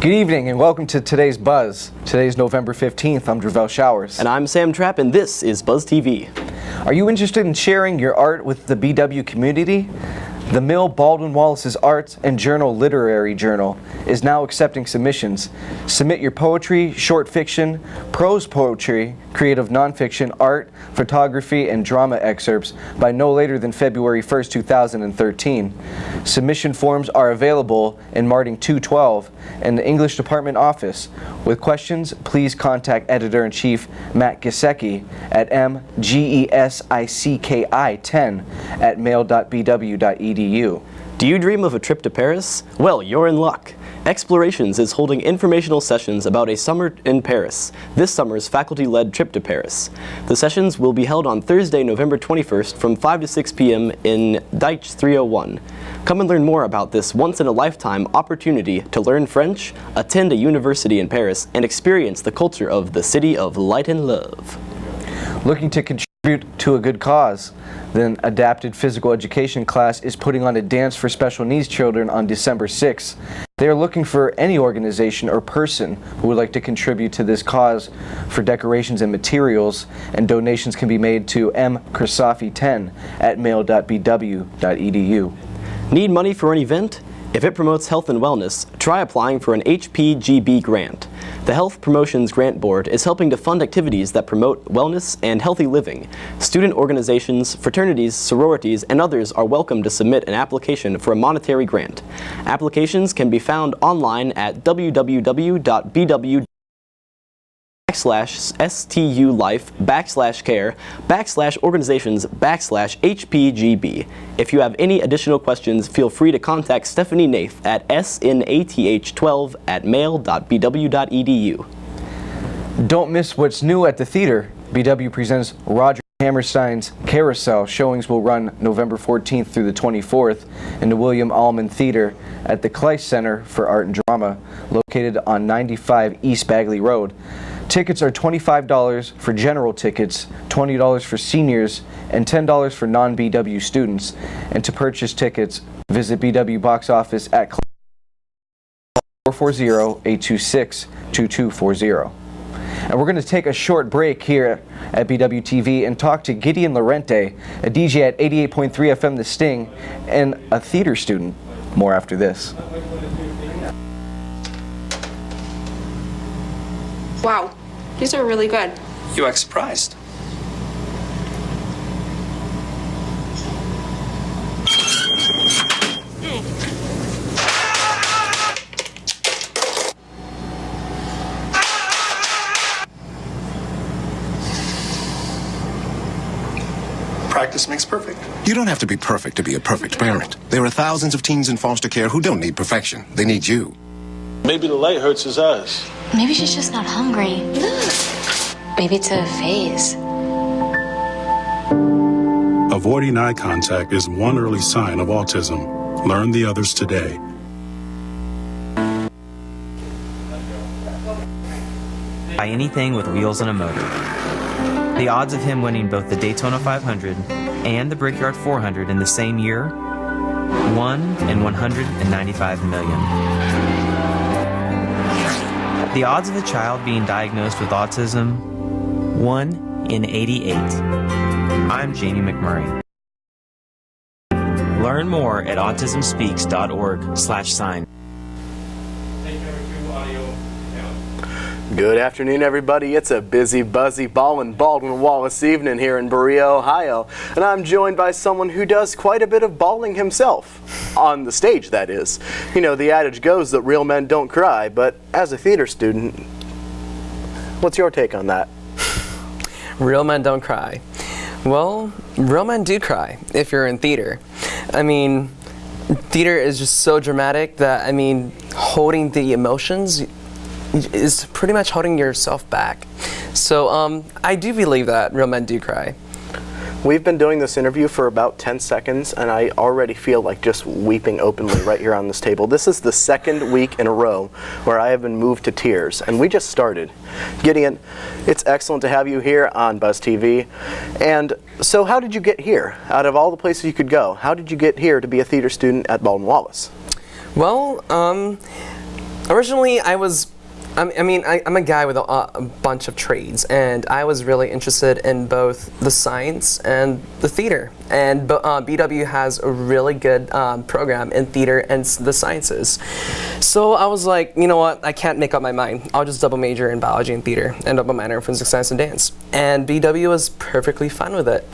Good evening and welcome to today's Buzz. Today's November 15th. I'm Dravel Showers. And I'm Sam Trapp, and this is Buzz TV. Are you interested in sharing your art with the BW community? The Mill Baldwin Wallace's Art and Journal Literary Journal is now accepting submissions. Submit your poetry, short fiction, prose poetry, creative nonfiction, art, photography, and drama excerpts by no later than February 1st, 2013. Submission forms are available in Marting 212 and the English Department office. With questions, please contact Editor-in-Chief Matt Gisecki at mgesiki10@mail.bw.edu. Do you dream of a trip to Paris? Well, you're in luck. Explorations is holding informational sessions about a summer in Paris, this summer's faculty-led trip to Paris. The sessions will be held on Thursday, November 21st from 5 to 6 p.m. in Deitch 301. Come and learn more about this once-in-a-lifetime opportunity to learn French, attend a university in Paris, and experience the culture of the City of Light and Love. Looking to contribute to a good cause? The adapted physical education class is putting on a dance for special needs children on December 6th. They are looking for any organization or person who would like to contribute to this cause for decorations and materials, and donations can be made to mcrosafi10@mail.bw.edu. Need money for an event? If it promotes health and wellness, try applying for an HPGB grant. The Health Promotions Grant Board is helping to fund activities that promote wellness and healthy living. Student organizations, fraternities, sororities, and others are welcome to submit an application for a monetary grant. Applications can be found online at www.bwlife/stulife/care/organizations/HPGB. If you have any additional questions, feel free to contact Stephanie Nath at snath12@mail.bw.edu. Don't miss what's new at the theater. BW presents Roger Hammerstein's Carousel. Showings will run November 14th through the 24th in the William Allman Theater at the Kleist Center for Art and Drama, located on 95 East Bagley Road. Tickets are $25 for general tickets, $20 for seniors, and $10 for non-BW students. And to purchase tickets, visit BW box office at 440-826-2240. And we're going to take a short break here at BWTV and talk to Gideon Lorente, a DJ at 88.3 FM The Sting, and a theater student. More after this. Wow, these are really good. You act surprised. Practice makes perfect. You don't have to be perfect to be a perfect parent. There are thousands of teens in foster care who don't need perfection. They need you. Maybe the light hurts his eyes. Maybe she's just not hungry. Maybe it's a phase. Avoiding eye contact is one early sign of autism. Learn the others today. By anything with wheels and a motor. The odds of him winning both the Daytona 500 and the Brickyard 400 in the same year? 1 in 195 million. The odds of a child being diagnosed with autism? 1 in 88. I'm Jamie McMurray. Learn more at autismspeaks.org/sign. Good afternoon, everybody. It's a busy, buzzy, Baldwin Wallace evening here in Berea, Ohio, and I'm joined by someone who does quite a bit of bawling himself, on the stage, that is. You know, the adage goes that real men don't cry, but as a theater student, what's your take on that? Real men don't cry. Well, real men do cry if you're in theater. I mean, theater is just so dramatic that, holding the emotions is pretty much holding yourself back. So I do believe that real men do cry. We've been doing this interview for about 10 seconds, and I already feel like just weeping openly right here on this table. This is the second week in a row where I have been moved to tears, and we just started. Gideon, it's excellent to have you here on Buzz TV. And so how did you get here? Out of all the places you could go, how did you get here to be a theater student at Baldwin Wallace? Well, Originally, I'm a guy with a bunch of trades, and I was really interested in both the science and the theater. And BW has a really good program in theater and the sciences. So I was like, you know what, I can't make up my mind. I'll just double major in biology and theater and double minor in forensic science and dance. And BW was perfectly fine with it.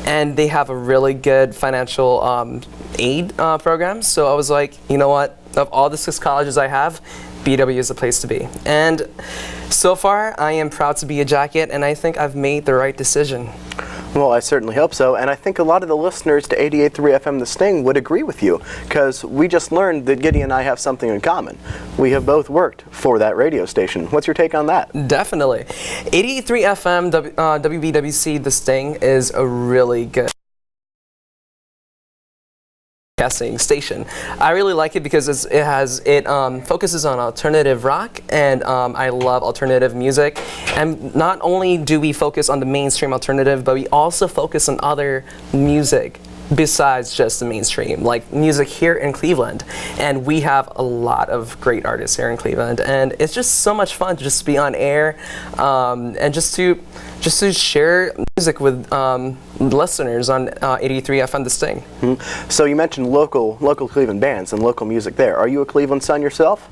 And they have a really good financial aid program. So I was like, you know what, of all the 6 colleges I have, BW is the place to be. And so far, I am proud to be a jacket, and I think I've made the right decision. Well, I certainly hope so, and I think a lot of the listeners to 88.3 FM The Sting would agree with you, because we just learned that Gideon and I have something in common. We have both worked for that radio station. What's your take on that? Definitely. 88.3 FM WBWC The Sting is a really good broadcasting station. I really like it because it focuses on alternative rock, and I love alternative music. And not only do we focus on the mainstream alternative, but we also focus on other music besides just the mainstream, like music here in Cleveland. And we have a lot of great artists here in Cleveland, and it's just so much fun to just be on air and just to share music with listeners on 83 FM The Sting. Mm-hmm. So you mentioned local Cleveland bands and local music there. Are you a Cleveland son yourself?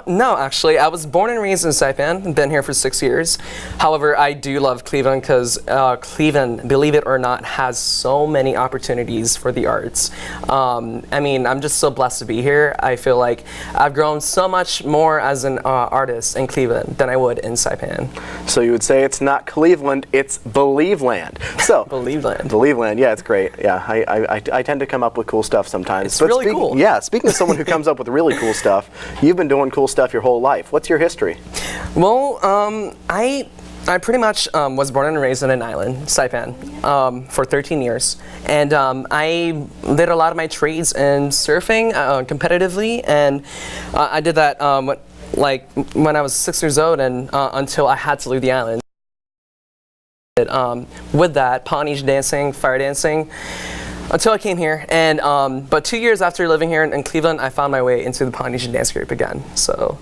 No, actually, I was born and raised in Saipan, been here for 6 years. However, I do love Cleveland because Cleveland, believe it or not, has so many opportunities for the arts. I'm just so blessed to be here. I feel like I've grown so much more as an artist in Cleveland than I would in Saipan. So you would say it's not Cleveland, it's Believeland. So Believeland, yeah, it's great. Yeah, I tend to come up with cool stuff sometimes. It's really cool. Yeah, speaking of someone who comes up with really cool stuff, you've been doing cool stuff your whole life. What's your history? Well, I pretty much was born and raised on an island, Saipan, for 13 years. And I did a lot of my trades in surfing competitively, and I did that when I was 6 years old and until I had to leave the island. With that, Polynesian dancing, fire dancing, until I came here. And but 2 years after living here in Cleveland, I found my way into the Polynesian dance group again. So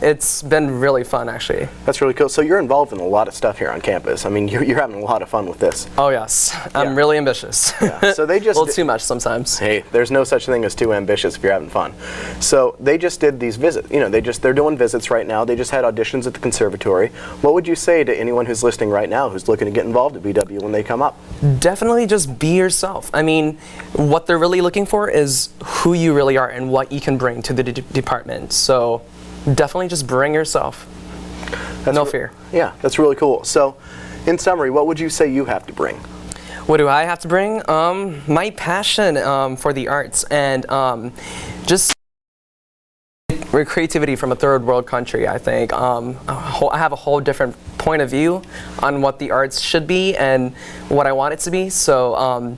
it's been really fun, actually. That's really cool. So you're involved in a lot of stuff here on campus. I mean, you're having a lot of fun with this. Oh yes, I'm really ambitious. Yeah. So they just a little too much sometimes. Hey, there's no such thing as too ambitious if you're having fun. So they just did these visits. You know, they're doing visits right now. They just had auditions at the conservatory. What would you say to anyone who's listening right now who's looking to get involved at BW when they come up? Definitely just be yourself. I mean, what they're really looking for is who you really are and what you can bring to the department. So definitely just bring yourself. No fear. Yeah, that's really cool. So, in summary, what would you say you have to bring? What do I have to bring? My passion for the arts and just creativity from a third world country, I think. I have a whole different point of view on what the arts should be and what I want it to be. So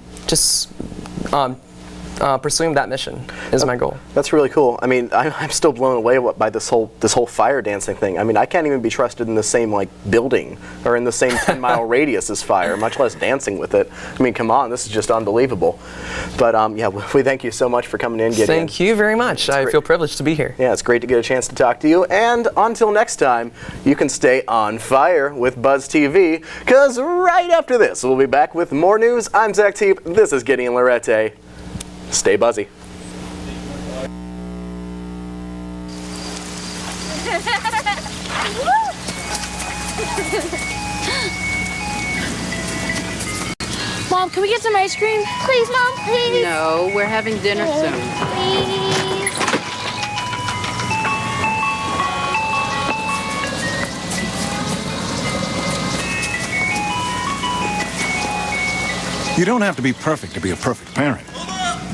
pursuing that mission is my goal. That's really cool. I mean, I'm still blown away by this whole fire dancing thing. I mean, I can't even be trusted in the same building or in the same 10-mile radius as fire, much less dancing with it. I mean, come on, this is just unbelievable. But yeah, we thank you so much for coming in, Gideon. Thank you very much. I feel privileged to be here. Yeah, it's great to get a chance to talk to you. And until next time, you can stay on fire with Buzz TV, because right after this, we'll be back with more news. I'm Zach Teep. This is Gideon Lorette. Stay buzzy. Mom, can we get some ice cream? Please, Mom, please. No, we're having dinner soon. Please. You don't have to be perfect to be a perfect parent.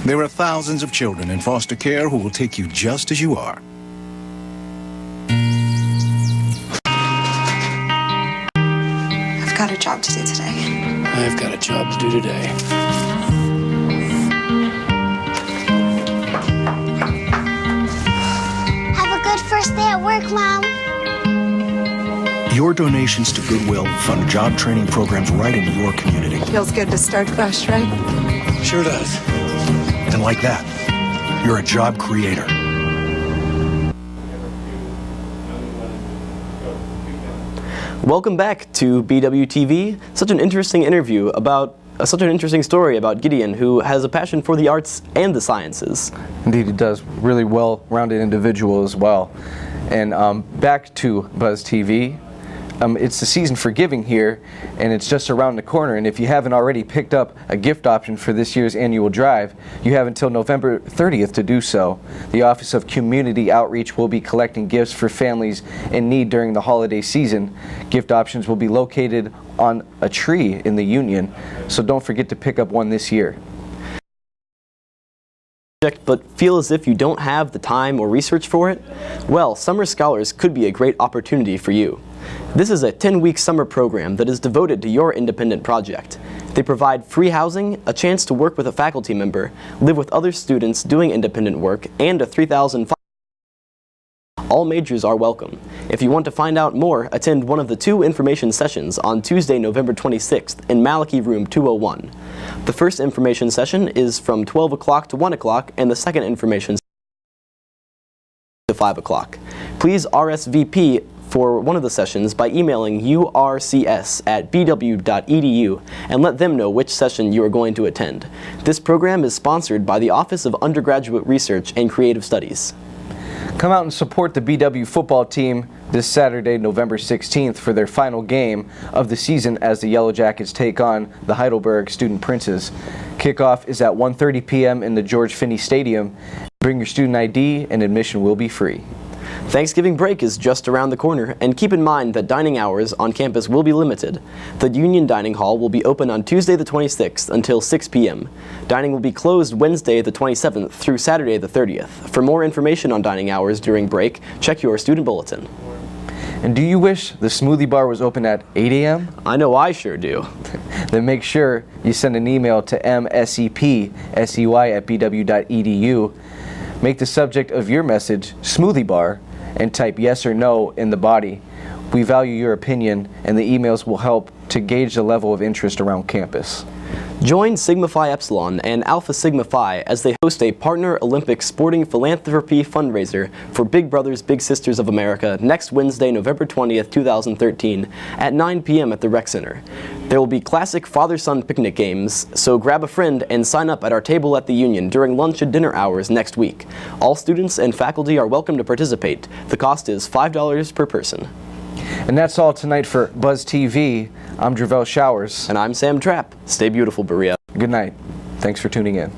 There are thousands of children in foster care who will take you just as you are. I've got a job to do today. I've got a job to do today. Have a good first day at work, Mom. Your donations to Goodwill fund job training programs right in your community. Feels good to start fresh, right? Sure does. And like that, you're a job creator. Welcome back to BWTV. Such an interesting interview about such an interesting story about Gideon, who has a passion for the arts and the sciences. Indeed, he does. Really well-rounded individual as well. And back to Buzz TV. It's the season for giving here, and it's just around the corner. And if you haven't already picked up a gift option for this year's annual drive, you have until November 30th to do so. The Office of Community Outreach will be collecting gifts for families in need during the holiday season. Gift options will be located on a tree in the Union, so don't forget to pick up one this year. But feel as if you don't have the time or research for it? Well, Summer Scholars could be a great opportunity for you. This is a 10-week summer program that is devoted to your independent project. They provide free housing, a chance to work with a faculty member, live with other students doing independent work, and a $3,000. All majors are welcome. If you want to find out more, attend one of the 2 information sessions on Tuesday, November 26th in Malachi Room 201. The first information session is from 12 o'clock to 1 o'clock, and the second information session to 5 o'clock. Please RSVP for one of the sessions by emailing urcs@bw.edu and let them know which session you are going to attend. This program is sponsored by the Office of Undergraduate Research and Creative Studies. Come out and support the BW football team this Saturday, November 16th for their final game of the season as the Yellow Jackets take on the Heidelberg Student Princes. Kickoff is at 1:30 p.m. in the George Finney Stadium. Bring your student ID and admission will be free. Thanksgiving break is just around the corner, and keep in mind that dining hours on campus will be limited. The Union Dining Hall will be open on Tuesday the 26th until 6 p.m. Dining will be closed Wednesday the 27th through Saturday the 30th. For more information on dining hours during break, check your student bulletin. And do you wish the smoothie bar was open at 8 a.m.? I know I sure do. Then make sure you send an email to msepsey@bw.edu. Make the subject of your message smoothie bar and type yes or no in the body. We value your opinion, and the emails will help to gauge the level of interest around campus. Join Sigma Phi Epsilon and Alpha Sigma Phi as they host a Partner Olympic Sporting Philanthropy fundraiser for Big Brothers Big Sisters of America next Wednesday, November 20th, 2013 at 9 p.m. at the Rec Center. There will be classic father-son picnic games, so grab a friend and sign up at our table at the Union during lunch and dinner hours next week. All students and faculty are welcome to participate. The cost is $5 per person. And that's all tonight for Buzz TV. I'm Dravel Showers. And I'm Sam Trapp. Stay beautiful, Berea. Good night. Thanks for tuning in.